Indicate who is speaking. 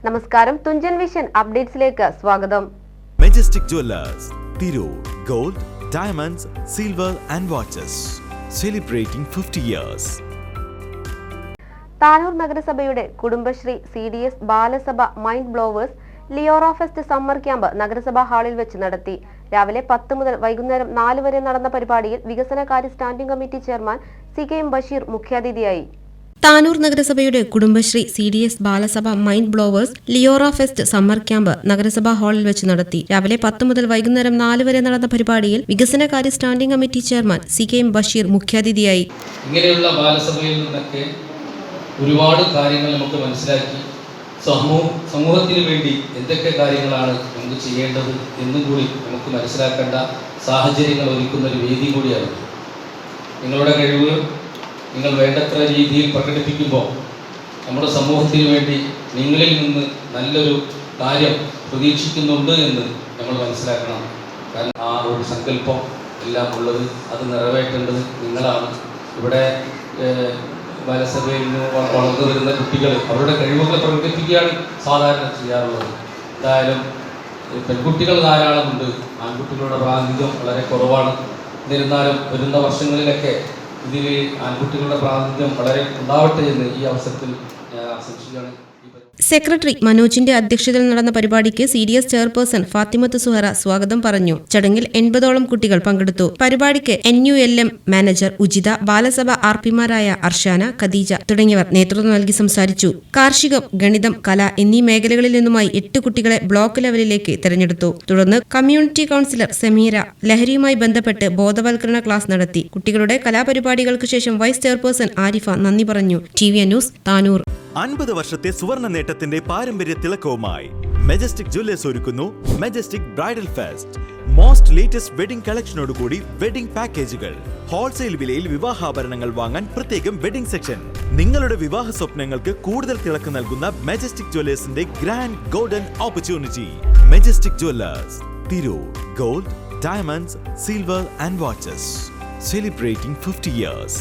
Speaker 1: നമസ്കാരം, തുഞ്ചൻ വിഷൻ അപ്ഡേറ്റ്സിലേക്ക് സ്വാഗതം.
Speaker 2: Majestic jewellers, Tirur. Gold, diamonds, silver and watches. Celebrating 50 years.
Speaker 1: Tanur നഗരസഭയുടെ Kudumbashree CDS Balasabha mind blowers Leora fest summer camp നഗരസഭാ ഹാളിൽ വെച്ച് നടത്തി. രാവിലെ 10 മുതൽ വൈകുന്നേരം 4 വരെ നടന്ന പരിപാടിയിൽ വികസനകാര്യ standing committee chairman CKM Basheer മുഖ്യാതിഥിയായി.
Speaker 3: താനൂർ നഗരസഭയുടെ Kudumbashree CDS Balasabha mind blowers Leora fest summer camp നഗരസഭാ ഹാളിൽ വെച്ച് നടത്തി. രാവിലെ 10 മുതൽ വൈകുന്നേരം 4 വരെ നടന്ന പരിപാടിയിൽ വികസനകാര്യ standing committee chairman CKM Basheer മുഖ്യാതിഥിയായി.
Speaker 4: ഇങ്ങനെയുള്ള ബാലസഭയിൽ നിന്നൊക്കെ ഒരുപാട് കാര്യങ്ങൾ നമുക്ക് മനസ്സിലാക്കി സമൂഹത്തിന് വേണ്ടി എന്തൊക്കെ കാര്യങ്ങളാണ് നമുക്ക് ചെയ്യേണ്ടത് എന്നും കൂടി നമുക്ക് മനസ്സിലാക്കേണ്ട സാഹചര്യങ്ങൾ ഒരുക്കുന്ന ഒരു വേദി കൂടിയാണ്. നിങ്ങളുടെ കഴിവ് നിങ്ങൾ വേണ്ടത്ര രീതിയിൽ പ്രകടിപ്പിക്കുമ്പോൾ നമ്മുടെ സമൂഹത്തിന് വേണ്ടി നിങ്ങളിൽ നിന്ന് നല്ലൊരു കാര്യം പ്രതീക്ഷിക്കുന്നുണ്ട് എന്ന് നമ്മൾ മനസ്സിലാക്കണം. കാരണം ആ ഒരു സങ്കല്പം എല്ലാം ഉള്ളത്, അത് നിറവേറ്റേണ്ടത് നിങ്ങളാണ്. ഇവിടെ ബാലസഭയിൽ നിന്ന് വളർന്നു വരുന്ന കുട്ടികൾ അവരുടെ കഴിവുകൾ പ്രകടിപ്പിക്കുകയാണ് സാധാരണ ചെയ്യാറുള്ളത്. എന്തായാലും പെൺകുട്ടികൾ ധാരാളമുണ്ട്, ആൺകുട്ടികളുടെ പ്രാതിനിധ്യം വളരെ കുറവാണ്. എന്നിരുന്നാലും വരുന്ന വർഷങ്ങളിലൊക്കെ ഇതിൽ ആൺകുട്ടികളുടെ പ്രാതിനിധ്യം വളരെ ഉണ്ടാവട്ടെ എന്ന് ഈ അവസരത്തിൽ ആശംസിക്കുകയാണ്.
Speaker 3: സെക്രട്ടറി മനോജിന്റെ അധ്യക്ഷതയിൽ നടന്ന പരിപാടിക്ക് CDS ചെയർപേഴ്സൺ ഫാത്തിമത്ത് സുഹറ സ്വാഗതം പറഞ്ഞു. ചടങ്ങിൽ 80ഓളം കുട്ടികൾ പങ്കെടുത്തു. പരിപാടിക്ക് NULM മാനേജർ ഉജിത, ബാലസഭ RPമാരായ അർഷാന, ഖദീജ തുടങ്ങിയവർ നേതൃത്വം നൽകി സംസാരിച്ചു. കാർഷികം, ഗണിതം, കല എന്നീ മേഖലകളിൽ നിന്നുമായി 8 കുട്ടികളെ ബ്ലോക്ക് ലെവലിലേക്ക് തെരഞ്ഞെടുത്തു. തുടർന്ന് കമ്മ്യൂണിറ്റി കൌൺസിലർ സമീര ലഹരിയുമായി ബന്ധപ്പെട്ട് ബോധവൽക്കരണ ക്ലാസ് നടത്തി. കുട്ടികളുടെ കലാപരിപാടികൾക്ക് ശേഷം വൈസ് ചെയർപേഴ്സൺ ആരിഫ നന്ദി പറഞ്ഞു. TVN news, Tanur.
Speaker 2: 50 വർഷത്തെ സുവർണ നേട്ടത്തിന്റെ പാരമ്പര്യ തിളക്കവുമായി മെജസ്റ്റിക് ജുവല്ലേഴ്സ് ഒരുക്കുന്നു majestic bridal fest. Most latest wedding കളക്ഷനോടുകൂടി വെഡിംഗ് പാക്കേജുകൾ. ഹോൾസെയിൽ വിലയിൽ വിവാഹാഭരണങ്ങൾ വാങ്ങാൻ പ്രത്യേകം വെഡിംഗ് സെക്ഷൻ. നിങ്ങളുടെ വിവാഹ സ്വപ്നങ്ങൾക്ക് കൂടുതൽ തിളക്കം നൽകുന്ന മെജസ്റ്റിക് ജുവല്ലേഴ്സിന്റെ grand golden opportunity. Majestic jewellers, Tirur. Gold, diamonds, silver and watches. Celebrating 50 years.